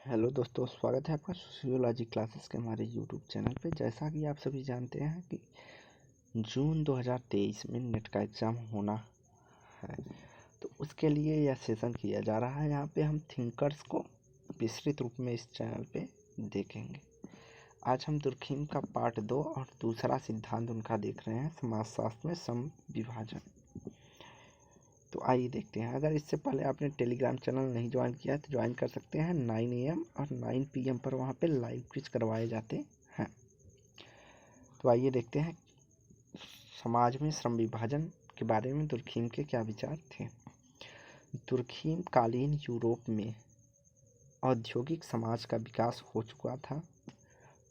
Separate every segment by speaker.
Speaker 1: Hello दोस्तों, स्वागत है आपका सोशियोलॉजी क्लासेस के हमारे यूट्यूब चैनल पे। जैसा कि आप सभी जानते हैं कि जून 2023 में नेट का एग्ज़ाम होना है, तो उसके लिए यह सेशन किया जा रहा है। यहाँ पे हम थिंकर्स को विस्तृत रूप में इस चैनल पे देखेंगे। आज हम दुर्खीम का पार्ट 2 और दूसरा सिद्धांत उनका देख रहे हैं, समाजशास्त्र में समविभाजन। तो आइए देखते हैं। अगर इससे पहले आपने टेलीग्राम चैनल नहीं ज्वाइन किया है तो ज्वाइन कर सकते हैं। 9 AM और 9 PM पर वहाँ पे लाइव क्विज करवाए जाते हैं। तो आइए देखते हैं समाज में श्रम विभाजन के बारे में दुर्खीम के क्या विचार थे। दुर्खीम कालीन यूरोप में औद्योगिक समाज का विकास हो चुका था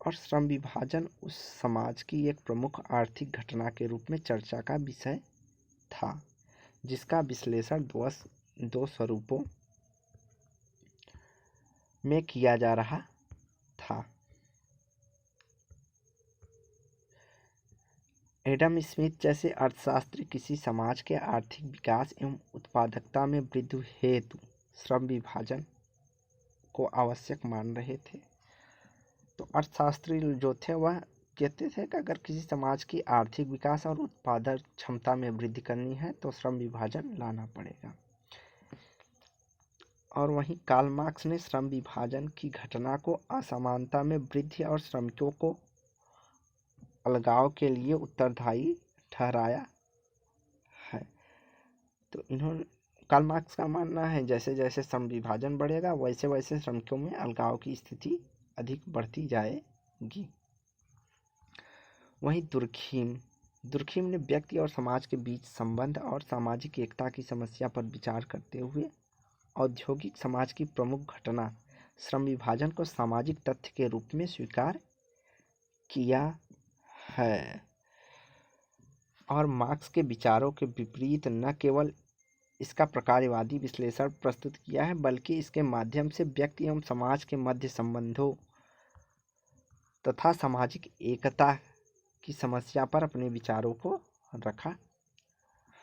Speaker 1: और श्रम विभाजन उस समाज की एक प्रमुख आर्थिक घटना के रूप में चर्चा का विषय था, जिसका विश्लेषण दो स्वरूपों में किया जा रहा था। एडम स्मिथ जैसे अर्थशास्त्री किसी समाज के आर्थिक विकास एवं उत्पादकता में वृद्धि हेतु श्रम विभाजन को आवश्यक मान रहे थे। तो अर्थशास्त्री जो थे वह कहते थे कि अगर किसी समाज की आर्थिक विकास और उत्पादक क्षमता में वृद्धि करनी है तो श्रम विभाजन लाना पड़ेगा। और वहीं कार्ल मार्क्स ने श्रम विभाजन की घटना को असमानता में वृद्धि और श्रमिकों को अलगाव के लिए उत्तरदायी ठहराया है। तो इन्होंने कार्ल मार्क्स का मानना है जैसे जैसे श्रम विभाजन बढ़ेगा वैसे वैसे श्रमिकों में अलगाव की स्थिति अधिक बढ़ती जाएगी। वहीं दुर्खीम ने व्यक्ति और समाज के बीच संबंध और सामाजिक एकता की समस्या पर विचार करते हुए औद्योगिक समाज की प्रमुख घटना श्रम विभाजन को सामाजिक तथ्य के रूप में स्वीकार किया है और मार्क्स के विचारों के विपरीत न केवल इसका प्रकारवादी विश्लेषण प्रस्तुत किया है बल्कि इसके माध्यम से व्यक्ति एवं समाज के मध्य संबंधों तथा सामाजिक एकता की समस्या पर अपने विचारों को रखा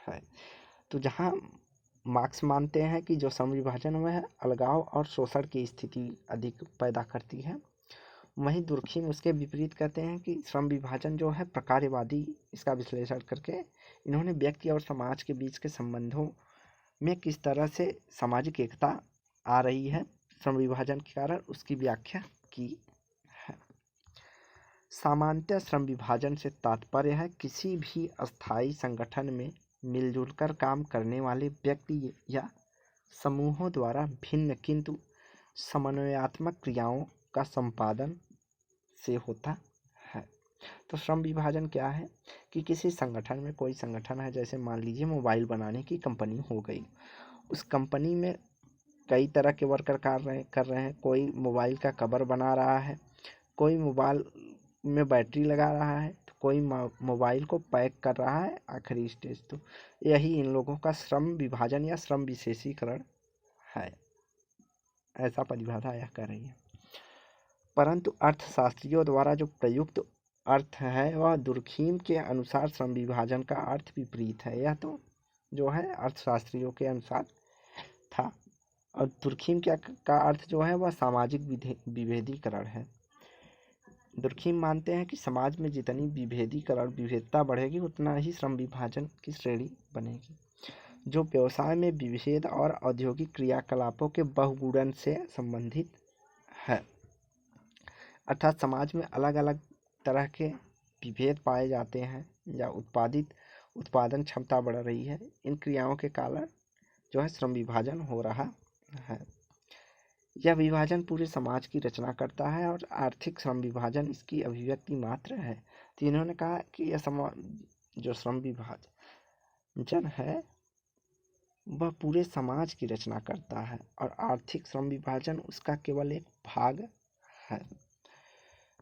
Speaker 1: है। तो जहाँ मार्क्स मानते हैं कि जो श्रम विभाजन हुआ है अलगाव और शोषण की स्थिति अधिक पैदा करती है, वहीं दुर्खीम उसके विपरीत कहते हैं कि श्रम विभाजन जो है प्रकारवादी इसका विश्लेषण करके इन्होंने व्यक्ति और समाज के बीच के संबंधों में किस तरह से सामाजिक एकता आ रही है श्रम विभाजन के कारण उसकी व्याख्या की है। सामान्यतः श्रम विभाजन से तात्पर्य है किसी भी अस्थायी संगठन में मिलजुल कर काम करने वाले व्यक्ति या समूहों द्वारा भिन्न किंतु समन्वयात्मक क्रियाओं का संपादन से होता है। तो श्रम विभाजन क्या है कि किसी संगठन में कोई संगठन है, जैसे मान लीजिए मोबाइल बनाने की कंपनी हो गई, उस कंपनी में कई तरह के वर्कर कर रहे हैं। कोई मोबाइल का कवर बना रहा है, कोई मोबाइल में बैटरी लगा रहा है, तो कोई मोबाइल को पैक कर रहा है आखिरी स्टेज। तो यही इन लोगों का श्रम विभाजन या श्रम विशेषीकरण है, ऐसा परिभाषा यह कर रही है। परंतु अर्थशास्त्रियों द्वारा जो प्रयुक्त अर्थ है वह दुर्खीम के अनुसार श्रम विभाजन का अर्थ विपरीत है। यह तो जो है अर्थशास्त्रियों के अनुसार था और दुर्खीम का अर्थ जो है वह सामाजिक विभेदीकरण है। दुर्खीम मानते हैं कि समाज में जितनी विभेदता बढ़ेगी उतना ही श्रम विभाजन की श्रेणी बनेगी, जो व्यवसाय में विभेद और औद्योगिक क्रियाकलापों के बहुगुणन से संबंधित है। अर्थात समाज में अलग अलग तरह के विभेद पाए जाते हैं या उत्पादन क्षमता बढ़ रही है, इन क्रियाओं के कारण जो है श्रम विभाजन हो रहा है। यह विभाजन पूरे समाज की रचना करता है और आर्थिक श्रम विभाजन इसकी अभिव्यक्ति मात्र है। तो इन्होंने कहा कि यह जो श्रम विभाजन है वह पूरे समाज की रचना करता है और आर्थिक श्रम विभाजन उसका केवल एक भाग है।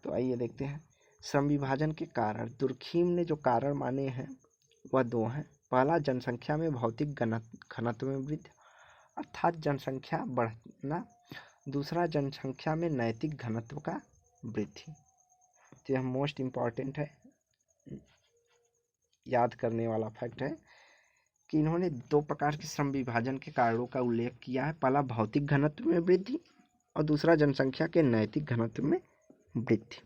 Speaker 1: तो आइए देखते हैं श्रम विभाजन के कारण। दुर्खीम ने जो कारण माने हैं वह दो हैं। पहला, जनसंख्या में भौतिक घनत्व में वृद्धि अर्थात जनसंख्या बढ़ना। दूसरा, जनसंख्या में नैतिक घनत्व का वृद्धि। तो यह मोस्ट इम्पॉर्टेंट है, याद करने वाला फैक्ट है कि इन्होंने दो प्रकार के श्रम विभाजन के कारणों का उल्लेख किया है। पहला, भौतिक घनत्व में वृद्धि और दूसरा जनसंख्या के नैतिक घनत्व में वृद्धि।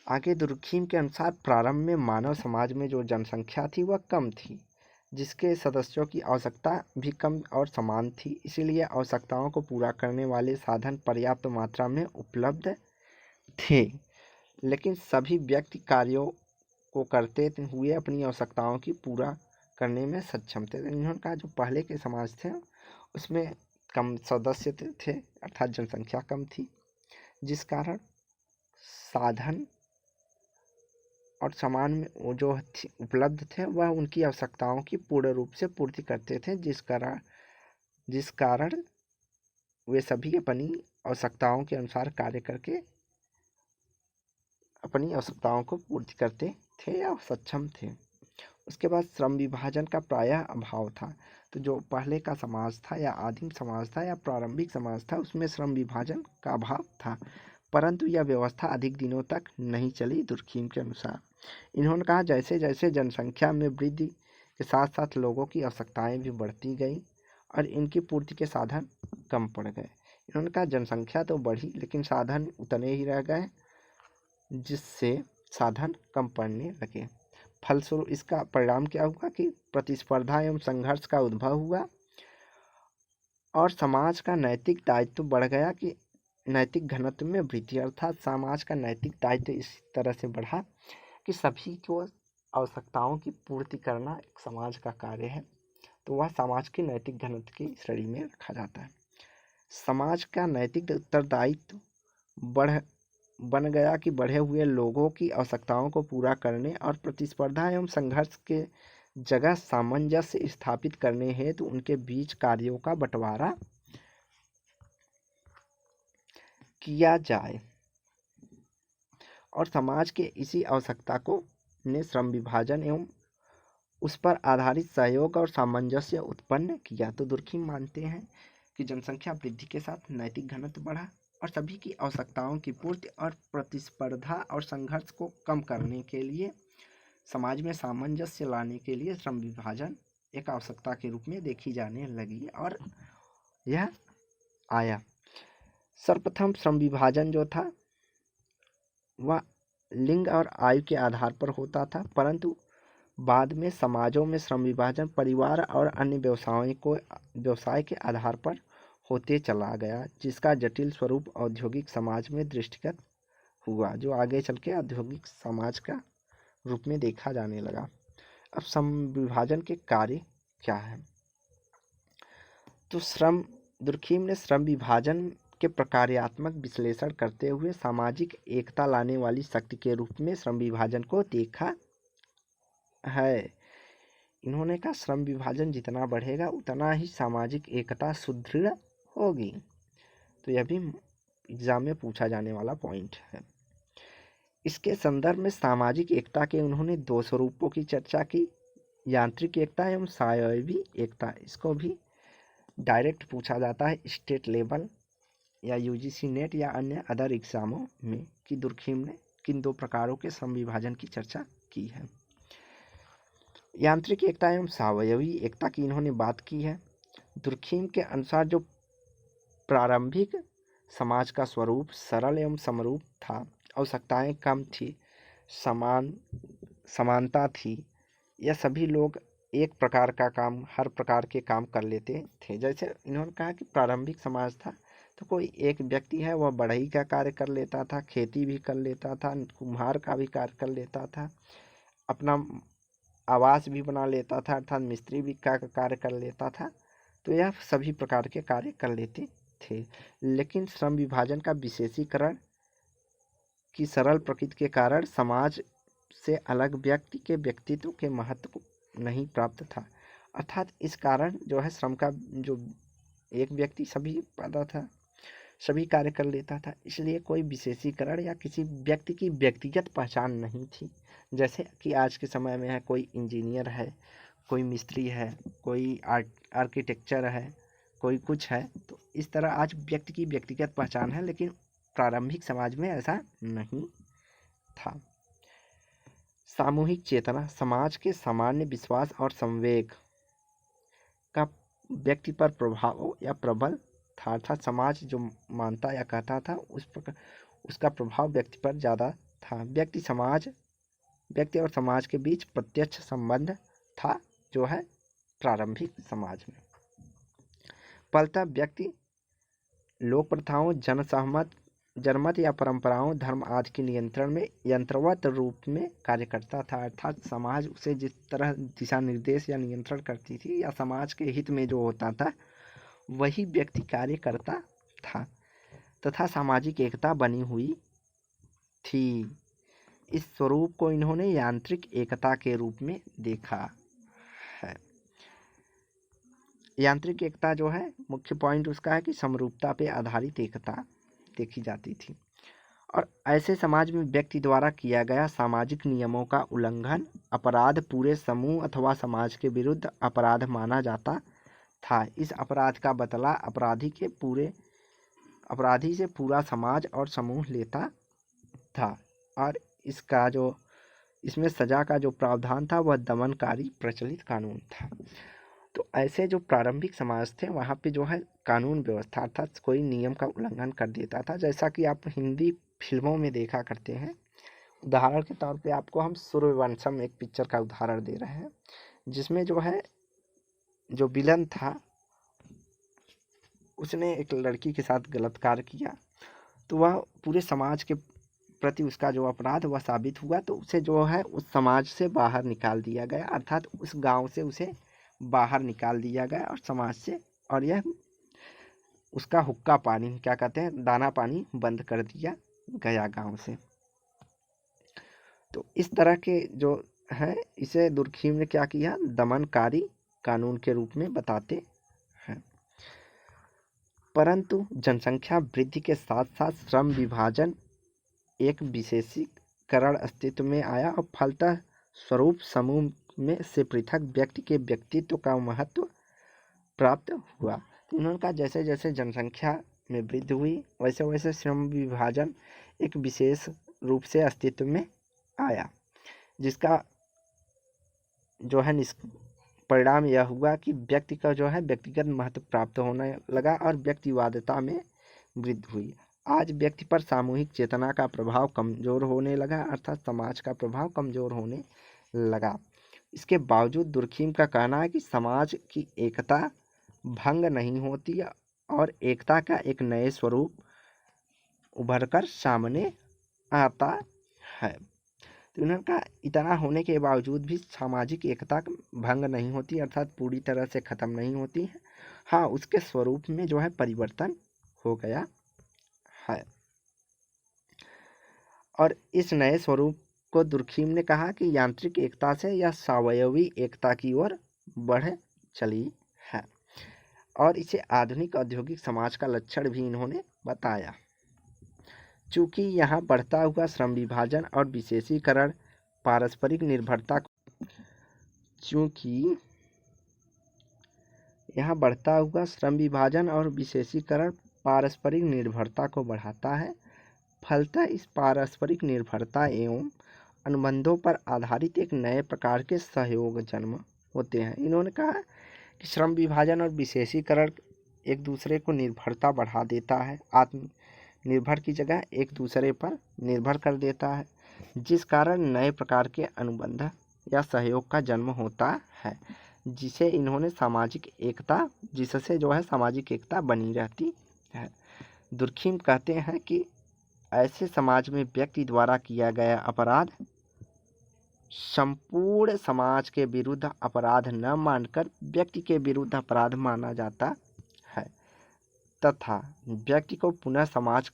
Speaker 1: आगे दुर्खीम के अनुसार प्रारंभ में मानव समाज में जो जनसंख्या थी वह कम थी, जिसके सदस्यों की आवश्यकता भी कम और समान थी, इसीलिए आवश्यकताओं को पूरा करने वाले साधन पर्याप्त मात्रा में उपलब्ध थे, लेकिन सभी व्यक्ति कार्यों को करते हुए अपनी आवश्यकताओं की पूरा करने में सक्षम थे। इन्होंने कहा जो पहले के समाज थे उसमें कम सदस्य थे अर्थात जनसंख्या कम थी, जिस कारण साधन और सामान में वो जो उपलब्ध थे वह उनकी आवश्यकताओं की पूर्ण रूप से पूर्ति करते थे, जिस कारण वे सभी अपनी आवश्यकताओं के अनुसार कार्य करके अपनी आवश्यकताओं को पूर्ति करते थे या सक्षम थे। उसके बाद श्रम विभाजन का प्रायः अभाव था। तो जो पहले का समाज था या आदिम समाज था या प्रारंभिक समाज था उसमें श्रम विभाजन का अभाव था, परंतु यह व्यवस्था अधिक दिनों तक नहीं चली। दुर्खीम के अनुसार इन्होंने कहा जैसे जैसे जनसंख्या में वृद्धि के साथ साथ लोगों की आवश्यकताएं भी बढ़ती गई और इनकी पूर्ति के साधन कम पड़ गए। इन्होंने कहा जनसंख्या तो बढ़ी लेकिन साधन उतने ही रह गए, जिससे साधन कम पड़ने लगे। फलस्वरूप इसका परिणाम क्या हुआ कि प्रतिस्पर्धा एवं संघर्ष का उद्भव हुआ और समाज का नैतिक दायित्व बढ़ गया कि नैतिक घनत्व में वृद्धि, अर्थात समाज का नैतिक दायित्व इस तरह से बढ़ा कि सभी को आवश्यकताओं की पूर्ति करना एक समाज का कार्य है, तो वह समाज की नैतिक घनत्व की श्रेणी में रखा जाता है। समाज का नैतिक उत्तरदायित्व बन गया कि बढ़े हुए लोगों की आवश्यकताओं को पूरा करने और प्रतिस्पर्धा एवं संघर्ष के जगह सामंजस्य स्थापित करने हेतु उनके बीच कार्यों का बंटवारा किया जाए, और समाज के इसी आवश्यकता को ने श्रम विभाजन एवं उस पर आधारित सहयोग और सामंजस्य उत्पन्न किया। तो दुर्खीम मानते हैं कि जनसंख्या वृद्धि के साथ नैतिक घनत्व बढ़ा और सभी की आवश्यकताओं की पूर्ति और प्रतिस्पर्धा और संघर्ष को कम करने के लिए समाज में सामंजस्य लाने के लिए श्रम विभाजन एक आवश्यकता के रूप में देखी जाने लगी और यह आया। सर्वप्रथम श्रम विभाजन जो था वह लिंग और आयु के आधार पर होता था, परंतु बाद में समाजों में श्रम विभाजन परिवार और अन्य व्यवसाय के आधार पर होते चला गया, जिसका जटिल स्वरूप औद्योगिक समाज में दृष्टिगत हुआ, जो आगे चल के औद्योगिक समाज का रूप में देखा जाने लगा। अब श्रम विभाजन के कार्य क्या है? तो दुर्खीम ने श्रम विभाजन के प्रकार्यात्मक विश्लेषण करते हुए सामाजिक एकता लाने वाली शक्ति के रूप में श्रम विभाजन को देखा है। इन्होंने कहा श्रम विभाजन जितना बढ़ेगा उतना ही सामाजिक एकता सुदृढ़ होगी। तो यह भी एग्जाम में पूछा जाने वाला पॉइंट है। इसके संदर्भ में सामाजिक एकता के उन्होंने दो स्वरूपों की चर्चा की, यांत्रिक एकता एवं सायवी एकता। इसको भी डायरेक्ट पूछा जाता है स्टेट लेवल या यूजीसी नेट या अन्य अदर एग्जामों में कि दुर्खीम ने किन दो प्रकारों के श्रम विभाजन की चर्चा की है। यांत्रिक एकता एवं सावयवी एकता की इन्होंने बात की है। दुर्खीम के अनुसार जो प्रारंभिक समाज का स्वरूप सरल एवं समरूप था, आवश्यकताएं कम थी, समानता थी, यह सभी लोग एक प्रकार का काम हर प्रकार के काम कर लेते थे। जैसे इन्होंने कहा कि प्रारंभिक समाज था तो कोई एक व्यक्ति है वह बढ़ई का कार्य कर लेता था, खेती भी कर लेता था, कुम्हार का भी कार्य कर लेता था, अपना आवास भी बना लेता था अर्थात मिस्त्री भी का कार्य कर लेता था। तो यह सभी प्रकार के कार्य कर लेते थे। लेकिन श्रम विभाजन का विशेषीकरण की सरल प्रकृति के कारण समाज से अलग व्यक्ति के व्यक्तित्व के महत्व नहीं प्राप्त था, अर्थात इस कारण जो है श्रम का जो एक व्यक्ति सभी पैदा था, सभी कार्य कर लेता था, इसलिए कोई विशेषीकरण या किसी व्यक्ति की व्यक्तिगत पहचान नहीं थी। जैसे कि आज के समय में है कोई इंजीनियर है, कोई मिस्त्री है, कोई आर्किटेक्चर है, कोई कुछ है, तो इस तरह आज व्यक्ति की व्यक्तिगत पहचान है, लेकिन प्रारंभिक समाज में ऐसा नहीं था। सामूहिक चेतना समाज के सामान्य विश्वास और संवेग का व्यक्ति पर प्रभाव या प्रबल था, अर्थात समाज जो मानता या कहता था उसका प्रभाव व्यक्ति पर ज़्यादा था। व्यक्ति और समाज के बीच प्रत्यक्ष संबंध था जो है प्रारंभिक समाज में। फलतः व्यक्ति लोक प्रथाओं, जनमत या परंपराओं, धर्म आदि के नियंत्रण में यंत्रवत रूप में कार्य करता था, अर्थात समाज उसे जिस तरह दिशा निर्देश या नियंत्रण करती थी या समाज के हित में जो होता था वही व्यक्ति कार्य करता था तथा सामाजिक एकता बनी हुई थी। इस स्वरूप को इन्होंने यांत्रिक एकता के रूप में देखा है। यांत्रिक एकता जो है मुख्य पॉइंट उसका है कि समरूपता पे आधारित एकता देखी जाती थी और ऐसे समाज में व्यक्ति द्वारा किया गया सामाजिक नियमों का उल्लंघन अपराध पूरे समूह अथवा समाज के विरुद्ध अपराध माना जाता था। इस अपराध का बदला अपराधी से पूरा समाज और समूह लेता था और इसमें सजा का जो प्रावधान था वह दमनकारी प्रचलित कानून था। तो ऐसे जो प्रारंभिक समाज थे वहाँ पे जो है कानून व्यवस्था अर्थात कोई नियम का उल्लंघन कर देता था, जैसा कि आप हिंदी फिल्मों में देखा करते हैं। उदाहरण के तौर पे आपको हम सूर्यवंशम एक पिक्चर का उदाहरण दे रहे हैं जिसमें जो है जो विलन था उसने एक लड़की के साथ गलत कार्य किया तो वह पूरे समाज के प्रति उसका जो अपराध वह साबित हुआ तो उसे जो है उस समाज से बाहर निकाल दिया गया, अर्थात उस गांव से उसे बाहर निकाल दिया गया और समाज से, और यह उसका हुक्का पानी क्या कहते हैं दाना पानी बंद कर दिया गया गांव से। तो इस तरह के जो है इसे दुर्खीम ने क्या किया दमनकारी कानून के रूप में बताते हैं। परंतु जनसंख्या वृद्धि के साथ साथ श्रम विभाजन एक विशेषीकरण अस्तित्व में आया और फलतः स्वरूप समूह में से पृथक व्यक्ति के व्यक्तित्व का महत्व प्राप्त हुआ। तो इन्होंने कहा जैसे जैसे जनसंख्या में वृद्धि हुई वैसे वैसे श्रम विभाजन एक विशेष रूप से अस्तित्व में आया, जिसका जो है परिणाम यह हुआ कि व्यक्ति का जो है व्यक्तिगत महत्व प्राप्त होने लगा और व्यक्तिवादिता में वृद्धि हुई। आज व्यक्ति पर सामूहिक चेतना का प्रभाव कमजोर होने लगा, अर्थात समाज का प्रभाव कमजोर होने लगा। इसके बावजूद दुर्खीम का कहना है कि समाज की एकता भंग नहीं होती और एकता का एक नए स्वरूप उभरकर सामने आता है। तो उन्होंने कहा इतना होने के बावजूद भी सामाजिक एकता भंग नहीं होती, अर्थात पूरी तरह से खत्म नहीं होती है। हाँ, उसके स्वरूप में जो है परिवर्तन हो गया है और इस नए स्वरूप को दुर्खीम ने कहा कि यांत्रिक एकता से यह सावयवी एकता की ओर बढ़ चली है और इसे आधुनिक औद्योगिक समाज का लक्षण भी इन्होंने बताया। चूँकि यहाँ बढ़ता हुआ श्रम विभाजन और विशेषीकरण पारस्परिक निर्भरता को बढ़ाता है, फलतः इस पारस्परिक निर्भरता एवं अनुबंधों पर आधारित एक नए प्रकार के सहयोग जन्म होते हैं। इन्होंने कहा कि श्रम विभाजन और विशेषीकरण एक दूसरे को निर्भरता बढ़ा देता है, आत्मनिर्भर की जगह एक दूसरे पर निर्भर कर देता है, जिस कारण नए प्रकार के अनुबंध या सहयोग का जन्म होता है जिससे जो है सामाजिक एकता बनी रहती है। दुर्खीम कहते हैं कि ऐसे समाज में व्यक्ति द्वारा किया गया अपराध संपूर्ण समाज के विरुद्ध अपराध न मानकर व्यक्ति के विरुद्ध अपराध माना जाता है तथा व्यक्ति को पुनः समाज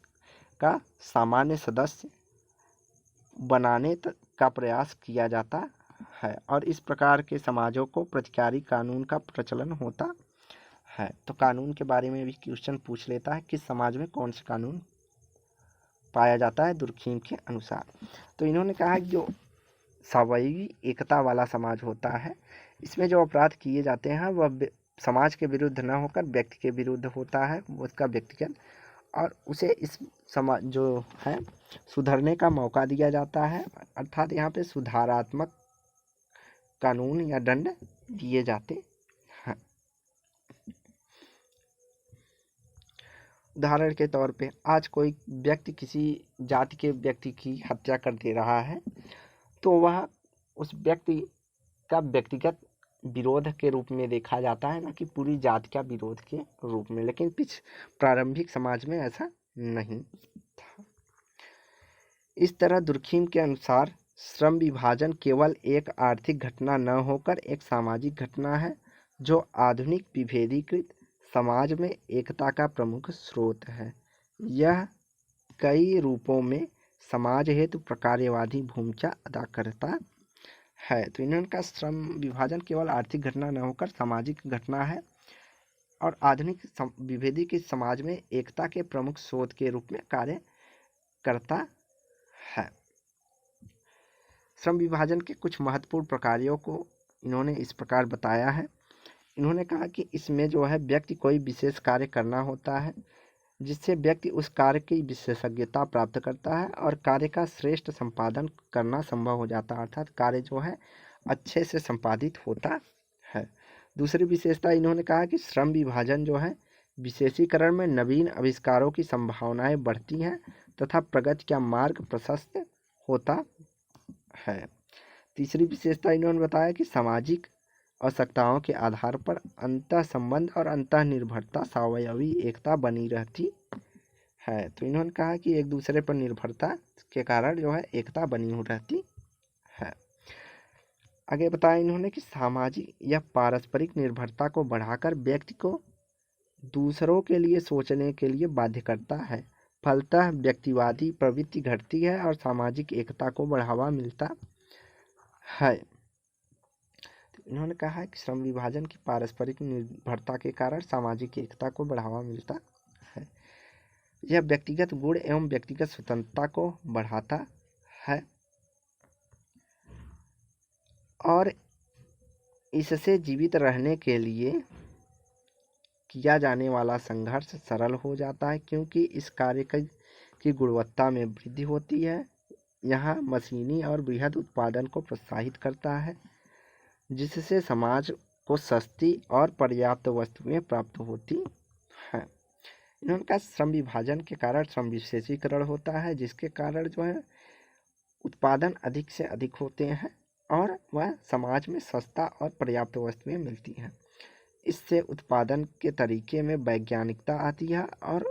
Speaker 1: का सामान्य सदस्य बनाने का प्रयास किया जाता है और इस प्रकार के समाजों को प्रतिकारी कानून का प्रचलन होता है। तो कानून के बारे में भी क्वेश्चन पूछ लेता है किस समाज में कौन सा कानून पाया जाता है दुर्खीम के अनुसार। तो इन्होंने कहा कि जो सावयवी एकता वाला समाज होता है इसमें जो अपराध किए जाते हैं वह समाज के विरुद्ध न होकर व्यक्ति के विरुद्ध होता है, उसका व्यक्तिगत, और उसे इस समाज जो है सुधरने का मौका दिया जाता है, अर्थात यहाँ पे सुधारात्मक कानून या दंड दिए जाते हैं। उदाहरण के तौर पे आज कोई व्यक्ति किसी जाति के व्यक्ति की हत्या कर दे रहा है, तो वह उस व्यक्ति का व्यक्तिगत विरोध के रूप में देखा जाता है, ना कि पूरी जाति का विरोध के रूप में। लेकिन प्रारंभिक समाज में ऐसा नहीं था। इस तरह दुर्खीम के अनुसार श्रम विभाजन केवल एक आर्थिक घटना न होकर एक सामाजिक घटना है, जो आधुनिक विभेदीकृत समाज में एकता का प्रमुख स्रोत है। यह कई रूपों में समाज हेतु प्रकार्यवादी भूमिका अदा करता है। तो इन्होंने कहा श्रम विभाजन केवल आर्थिक घटना न होकर सामाजिक घटना है और आधुनिक विभेदीकृत समाज में एकता के प्रमुख स्रोत के रूप में कार्य करता है। श्रम विभाजन के कुछ महत्वपूर्ण प्रकारों को इन्होंने इस प्रकार बताया है। इन्होंने कहा कि इसमें जो है व्यक्ति कोई विशेष कार्य करना होता है, जिससे व्यक्ति उस कार्य की विशेषज्ञता प्राप्त करता है और कार्य का श्रेष्ठ संपादन करना संभव हो जाता है, अर्थात कार्य जो है अच्छे से संपादित होता है। दूसरी विशेषता इन्होंने कहा कि श्रम विभाजन जो है विशेषीकरण में नवीन आविष्कारों की संभावनाएं बढ़ती हैं तथा प्रगति का मार्ग प्रशस्त होता है। तीसरी विशेषता इन्होंने बताया कि सामाजिक आवश्यकताओं के आधार पर अंतः संबंध और अंतः निर्भरता स्वावयवी एकता बनी रहती है। तो इन्होंने कहा कि एक दूसरे पर निर्भरता के कारण जो है एकता बनी हो रहती है। आगे बताया इन्होंने कि सामाजिक या पारस्परिक निर्भरता को बढ़ाकर व्यक्ति को दूसरों के लिए सोचने के लिए बाध्य करता है। फलतः व्यक्तिवादी प्रवृत्ति घटती है और सामाजिक एकता को बढ़ावा मिलता है। इन्होंने कहा कि श्रम विभाजन की पारस्परिक निर्भरता के कारण सामाजिक एकता को बढ़ावा मिलता है। यह व्यक्तिगत गुण एवं व्यक्तिगत स्वतंत्रता को बढ़ाता है और इससे जीवित रहने के लिए किया जाने वाला संघर्ष सरल हो जाता है, क्योंकि इस कार्य की गुणवत्ता में वृद्धि होती है। यह मशीनी और बृहद उत्पादन को प्रोत्साहित करता है, जिससे समाज को सस्ती और पर्याप्त वस्तुएं प्राप्त होती हैं। इन्होंने कहा श्रम विभाजन के कारण श्रम विशेषीकरण होता है, जिसके कारण जो है उत्पादन अधिक से अधिक होते हैं और वह समाज में सस्ता और पर्याप्त वस्तुएं मिलती हैं। इससे उत्पादन के तरीके में वैज्ञानिकता आती है और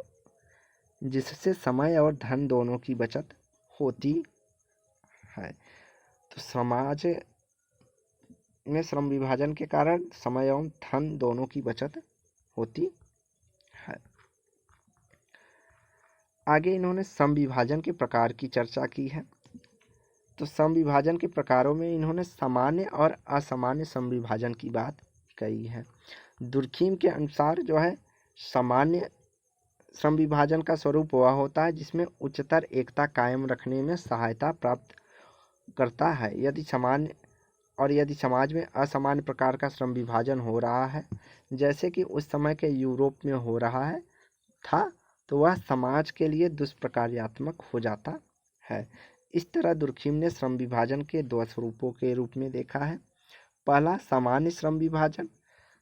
Speaker 1: जिससे समय और धन दोनों की बचत होती है। तो समाज में श्रम विभाजन के कारण समय एवं धन दोनों की बचत होती है। आगे इन्होंने श्रम विभाजन के प्रकार की चर्चा की है। तो श्रम विभाजन के प्रकारों में इन्होंने सामान्य और असामान्य श्रम विभाजन की बात कही है। दुर्खीम के अनुसार जो है सामान्य श्रम विभाजन का स्वरूप वह होता है जिसमें उच्चतर एकता कायम रखने में सहायता प्राप्त करता है। यदि समाज में असामान्य प्रकार का श्रम विभाजन हो रहा है, जैसे कि उस समय के यूरोप में हो रहा है था, तो वह समाज के लिए दुष्प्रकार्यात्मक हो जाता है। इस तरह दुर्खीम ने श्रम विभाजन के दो स्वरूपों के रूप में देखा है। पहला सामान्य श्रम विभाजन,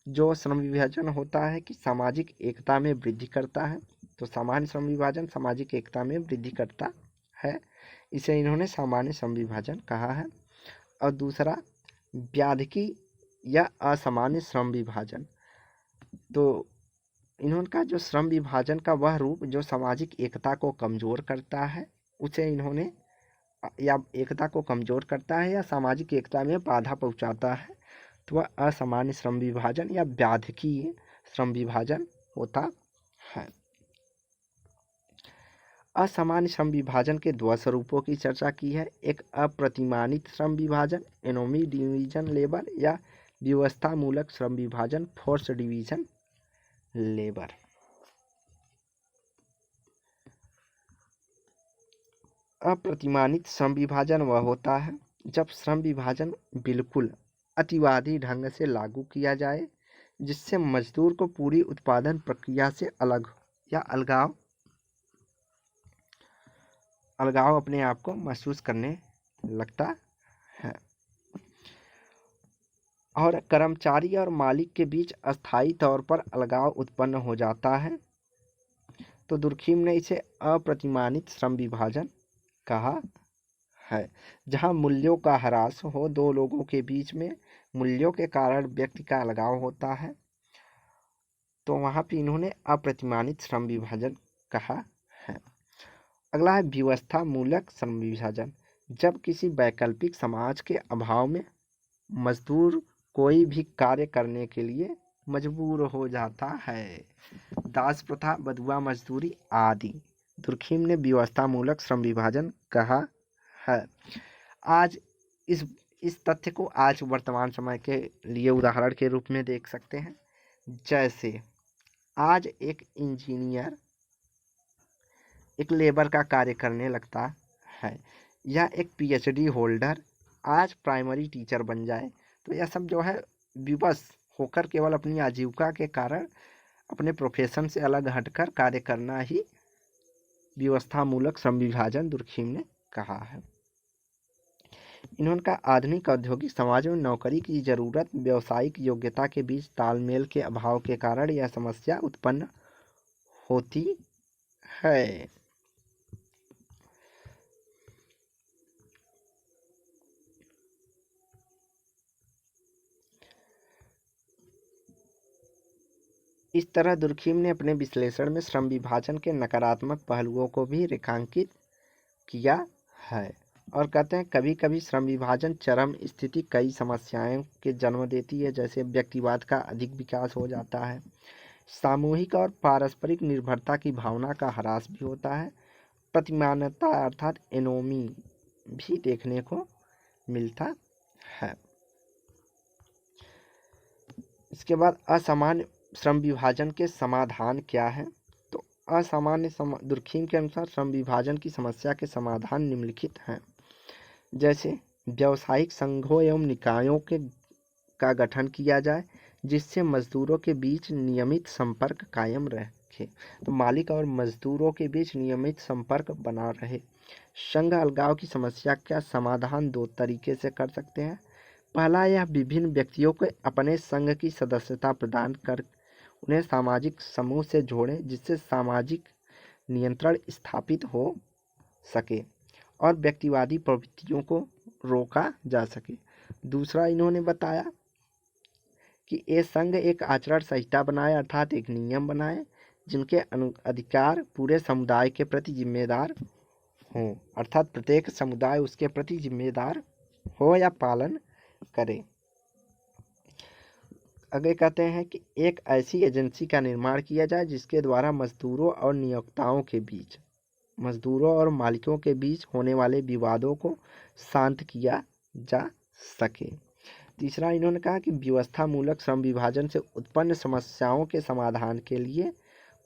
Speaker 1: जो श्रम विभाजन होता है कि सामाजिक एकता में वृद्धि करता है। तो सामान्य श्रम विभाजन सामाजिक एकता में वृद्धि करता है, इसे इन्होंने सामान्य श्रम विभाजन कहा है। और दूसरा व्याधिकी या असामान्य श्रम विभाजन, तो इन्होंने कहा जो श्रम विभाजन का वह रूप जो सामाजिक एकता को कमजोर करता है, उसे इन्होंने या एकता को कमजोर करता है या सामाजिक एकता में बाधा पहुंचाता है, तो वह असामान्य श्रम विभाजन या व्याधिकीय श्रम विभाजन होता है। असामान्य श्रम विभाजन के दो स्वरूपों की चर्चा की है। एक अप्रतिमानित श्रम विभाजन एनोमी डिवीजन लेबर या व्यवस्था मूलक श्रम विभाजन फोर्स डिवीजन लेबर। अप्रतिमानित श्रम विभाजन वह होता है जब श्रम विभाजन बिल्कुल अतिवादी ढंग से लागू किया जाए, जिससे मजदूर को पूरी उत्पादन प्रक्रिया से अलग या अलगाव अपने आप को महसूस करने लगता है और कर्मचारी और मालिक के बीच अस्थायी तौर पर अलगाव उत्पन्न हो जाता है। तो दुर्खिम ने इसे अप्रतिमानित श्रम विभाजन कहा है। जहां मूल्यों का ह्रास हो, दो लोगों के बीच में मूल्यों के कारण व्यक्ति का अलगाव होता है, तो वहां पे इन्होंने अप्रतिमानित श्रम विभाजन कहा है। अगला है व्यवस्था मूलक श्रम विभाजन। जब किसी वैकल्पिक समाज के अभाव में मजदूर कोई भी कार्य करने के लिए मजबूर हो जाता है, दास प्रथा, बंधुआ मजदूरी आदि, दुर्खिम ने व्यवस्था मूलक श्रम विभाजन कहा है। आज इस तथ्य को आज वर्तमान समय के लिए उदाहरण के रूप में देख सकते हैं। जैसे आज एक इंजीनियर एक लेबर का कार्य करने लगता है, या एक पीएचडी होल्डर आज प्राइमरी टीचर बन जाए, तो यह सब जो है विवश होकर केवल अपनी आजीविका के कारण अपने प्रोफेशन से अलग हटकर कार्य करना ही व्यवस्था मूलक श्रम विभाजन दुर्खिम ने कहा है। इन्होंने कहा आधुनिक औद्योगिक समाज में नौकरी की जरूरत व्यावसायिक योग्यता के बीच तालमेल के अभाव के कारण यह समस्या उत्पन्न होती है। इस तरह दुर्खिम ने अपने विश्लेषण में श्रम विभाजन के नकारात्मक पहलुओं को भी रेखांकित किया है और कहते हैं कभी कभी श्रम विभाजन चरम स्थिति कई समस्याओं के जन्म देती है, जैसे व्यक्तिवाद का अधिक विकास हो जाता है, सामूहिक और पारस्परिक निर्भरता की भावना का ह्रास भी होता है, प्रतिमानता अर्थात एनोमी भी देखने को मिलता है। इसके बाद असामान्य श्रम विभाजन के समाधान क्या है? तो दुर्खिम के अनुसार श्रम विभाजन की समस्या के समाधान निम्नलिखित हैं। जैसे व्यावसायिक संघों एवं निकायों का गठन किया जाए जिससे मजदूरों के बीच नियमित संपर्क कायम रखे, तो मालिक और मजदूरों के बीच नियमित संपर्क बना रहे। संघ अलगाव की समस्या का समाधान दो तरीके से कर सकते हैं। पहला, यह विभिन्न व्यक्तियों को अपने संघ की सदस्यता प्रदान कर उन्हें सामाजिक समूह से जोड़े जिससे सामाजिक नियंत्रण स्थापित हो सके और व्यक्तिवादी प्रवृत्तियों को रोका जा सके। दूसरा, इन्होंने बताया कि ये संघ एक आचरण संहिता बनाए अर्थात एक नियम बनाए जिनके अधिकार पूरे समुदाय के प्रति जिम्मेदार हों, अर्थात प्रत्येक समुदाय उसके प्रति जिम्मेदार हो या पालन करे। आगे कहते हैं कि एक ऐसी एजेंसी का निर्माण किया जाए जिसके द्वारा मजदूरों और नियोक्ताओं के बीच, मजदूरों और मालिकों के बीच होने वाले विवादों को शांत किया जा सके। तीसरा, इन्होंने कहा कि व्यवस्था मूलक श्रम विभाजन से उत्पन्न समस्याओं के समाधान के लिए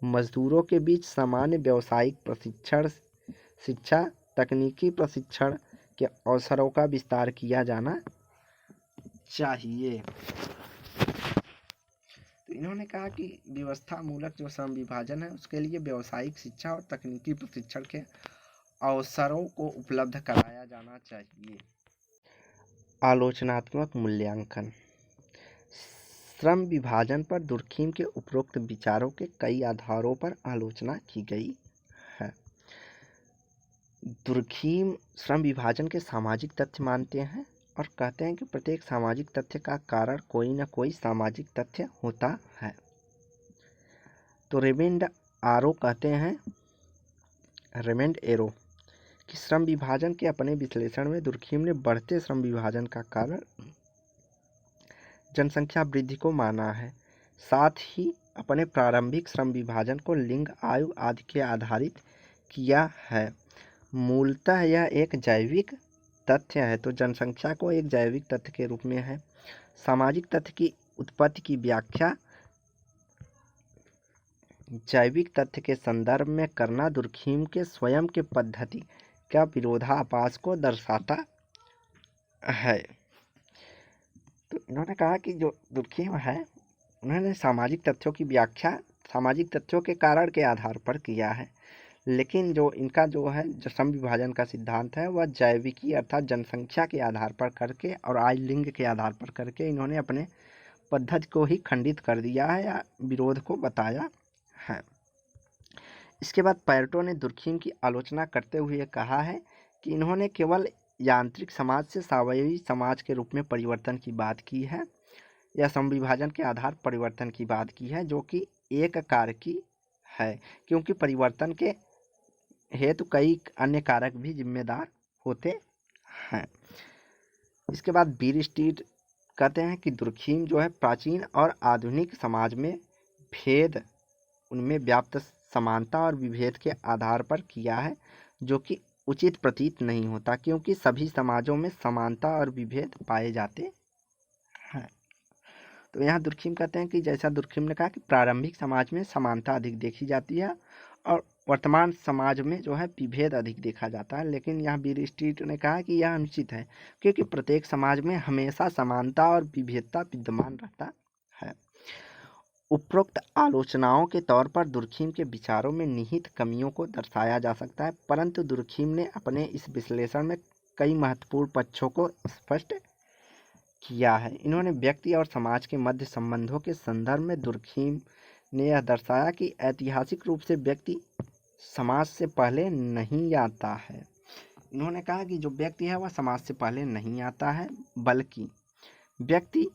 Speaker 1: मजदूरों के बीच सामान्य व्यावसायिक प्रशिक्षण, शिक्षा, तकनीकी प्रशिक्षण के अवसरों का विस्तार किया जाना चाहिए। तो इन्होंने कहा कि व्यवस्था मूलक जो श्रम विभाजन है उसके लिए व्यावसायिक शिक्षा और तकनीकी प्रशिक्षण के अवसरों को उपलब्ध कराया जाना चाहिए। आलोचनात्मक मूल्यांकन। श्रम विभाजन पर दुर्खिम के उपरोक्त विचारों के कई आधारों पर आलोचना की गई है। दुर्खिम श्रम विभाजन के सामाजिक तथ्य मानते हैं और कहते हैं कि प्रत्येक सामाजिक तथ्य का कारण कोई न कोई सामाजिक तथ्य होता है। तो रेमंड एरो कहते हैं कि श्रम विभाजन के अपने विश्लेषण में दुर्खिम ने बढ़ते श्रम विभाजन का कारण जनसंख्या वृद्धि को माना है, साथ ही अपने प्रारंभिक श्रम विभाजन को लिंग, आयु आदि के आधारित किया है। मूलतः यह एक जैविक तथ्य है, तो जनसंख्या को एक जैविक तथ्य के रूप में है। सामाजिक तथ्य की उत्पत्ति की व्याख्या जैविक तथ्य के संदर्भ में करना दुर्खिम के स्वयं के पद्धति का विरोधाभास को दर्शाता है। तो इन्होंने कहा कि जो दुर्खिम है उन्होंने सामाजिक तथ्यों की व्याख्या सामाजिक तथ्यों के कारण के आधार पर किया है, लेकिन जो इनका जो है जो श्रम विभाजन का सिद्धांत है वह जैविकी अर्थात जनसंख्या के आधार पर करके और आयु लिंग के आधार पर करके इन्होंने अपने पद्धति को ही खंडित कर दिया है या विरोध को बताया है। इसके बाद पैरेटो ने दुर्खीम की आलोचना करते हुए कहा है कि इन्होंने केवल यांत्रिक समाज से स्वाभाविक समाज के रूप में परिवर्तन की बात की है या समविभाजन के आधार परिवर्तन की बात की है, जो कि एक कारकी है, क्योंकि परिवर्तन के हेतु कई अन्य कारक भी जिम्मेदार होते हैं। इसके बाद बीर स्ट्रीट कहते हैं कि दुर्खीम जो है प्राचीन और आधुनिक समाज में भेद उनमें व्याप्त समानता और विभेद के आधार पर किया है, जो कि उचित प्रतीत नहीं होता, क्योंकि सभी समाजों में समानता और विभेद पाए जाते हैं। तो यहाँ दुर्खीम कहते हैं कि जैसा दुर्खीम ने कहा कि प्रारंभिक समाज में समानता अधिक देखी जाती है और वर्तमान समाज में जो है विभेद अधिक देखा जाता है, लेकिन यहाँ बीर स्ट्रीट ने कहा कि यह अनुचित है, क्योंकि प्रत्येक समाज में हमेशा समानता और विभेदता विद्यमान रहता है। उपरोक्त आलोचनाओं के तौर पर दुर्खीम के विचारों में निहित कमियों को दर्शाया जा सकता है, परंतु दुर्खीम ने अपने इस विश्लेषण में कई महत्वपूर्ण पक्षों को स्पष्ट किया है। इन्होंने व्यक्ति और समाज के मध्य संबंधों के संदर्भ में दुर्खीम ने यह दर्शाया कि ऐतिहासिक रूप से व्यक्ति समाज से पहले नहीं आता है। इन्होंने कहा कि जो व्यक्ति है वह समाज से पहले नहीं आता है, बल्कि व्यक्ति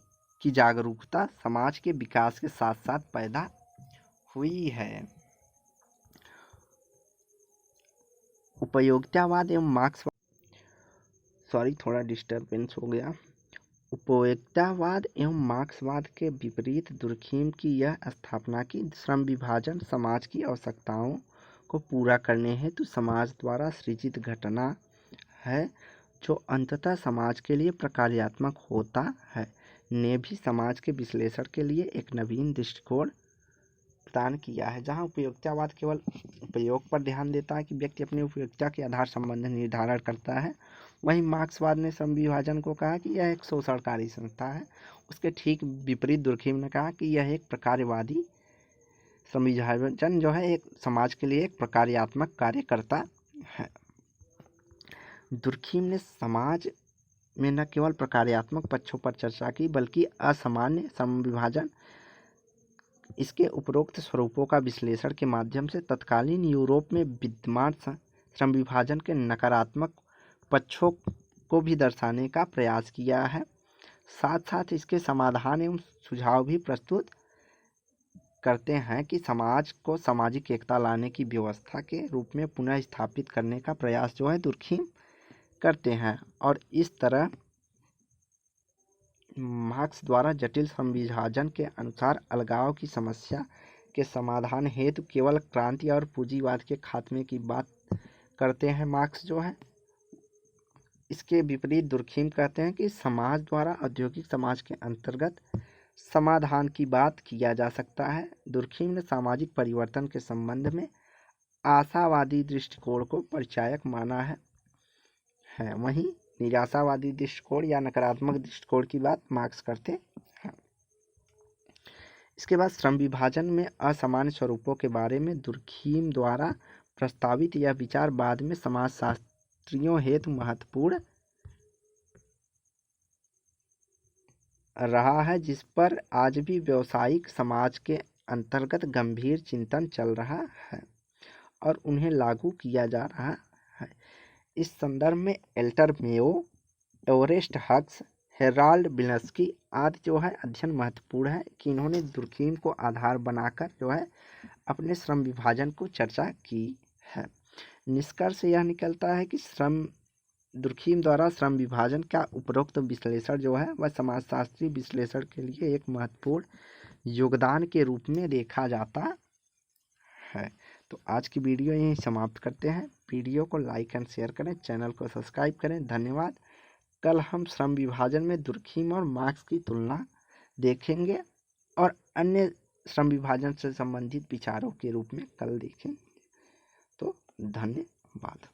Speaker 1: की जागरूकता समाज के विकास के साथ साथ पैदा हुई है। उपयोगितावाद एवं उपयोगितावाद एवं मार्क्सवाद के विपरीत दुर्खीम की यह स्थापना की श्रम विभाजन समाज की आवश्यकताओं को पूरा करने हेतु समाज द्वारा सृजित घटना है, जो अंततः समाज के लिए प्रकार्यात्मक होता है, ने भी समाज के विश्लेषण के लिए एक नवीन दृष्टिकोण प्रदान किया है। जहाँ उपयोगितावाद केवल उपयोग पर ध्यान देता है कि व्यक्ति अपनी उपयोगिता के आधार संबंध निर्धारण करता है, वहीं मार्क्सवाद ने श्रम विभाजन को कहा कि यह एक शोषणकारी संस्था है। उसके ठीक विपरीत दुर्खीम ने कहा कि यह एक प्रकारवादी श्रम विभाजन जो है एक समाज के लिए एक प्रकार्यात्मक कार्य करता है। दुर्खीम ने समाज में न केवल प्रकार्यात्मक पक्षों पर चर्चा की, बल्कि असामान्य श्रम विभाजन इसके उपरोक्त स्वरूपों का विश्लेषण के माध्यम से तत्कालीन यूरोप में विद्यमान श्रम विभाजन के नकारात्मक पक्षों को भी दर्शाने का प्रयास किया है। साथ साथ इसके समाधान एवं सुझाव भी प्रस्तुत करते हैं कि समाज को सामाजिक एकता लाने की व्यवस्था के रूप में पुनः स्थापित करने का प्रयास जो है दुर्खीम करते हैं, और इस तरह मार्क्स द्वारा जटिल श्रम विभाजन के अनुसार अलगाव की समस्या के समाधान हेतु केवल क्रांति और पूंजीवाद के खात्मे की बात करते हैं मार्क्स जो है। इसके विपरीत दुर्खीम कहते हैं कि समाज द्वारा औद्योगिक समाज के अंतर्गत समाधान की बात किया जा सकता है। दुर्खीम ने सामाजिक परिवर्तन के संबंध में आशावादी दृष्टिकोण को परिचायक माना है। वहीं निराशावादी दृष्टिकोण या नकारात्मक दृष्टिकोण की बात मार्क्स करते हैं। इसके बाद श्रम विभाजन में असामान्य स्वरूपों के बारे में दुर्खीम द्वारा प्रस्तावित यह विचार बाद में समाजशास्त्रियों हेतु महत्वपूर्ण रहा है, जिस पर आज भी व्यावसायिक समाज के अंतर्गत गंभीर चिंतन चल रहा है और उन्हें लागू किया जा रहा है। इस संदर्भ में एल्टर मेयो, एवरेस्ट हक्स, हेराल्ड बिल्स्की आदि जो है अध्ययन महत्वपूर्ण है कि इन्होंने दुर्खीम को आधार बनाकर जो है अपने श्रम विभाजन को चर्चा की है। निष्कर्ष यह निकलता है कि दुर्खीम द्वारा श्रम विभाजन का उपरोक्त विश्लेषण जो है वह समाजशास्त्री विश्लेषण के लिए एक महत्वपूर्ण योगदान के रूप में देखा जाता है। तो आज की वीडियो यहीं समाप्त करते हैं। वीडियो को लाइक एंड शेयर करें, चैनल को सब्सक्राइब करें। धन्यवाद। कल हम श्रम विभाजन में दुर्खीम और मार्क्स की तुलना देखेंगे और अन्य श्रम विभाजन से संबंधित विचारों के रूप में कल देखेंगे। तो धन्यवाद।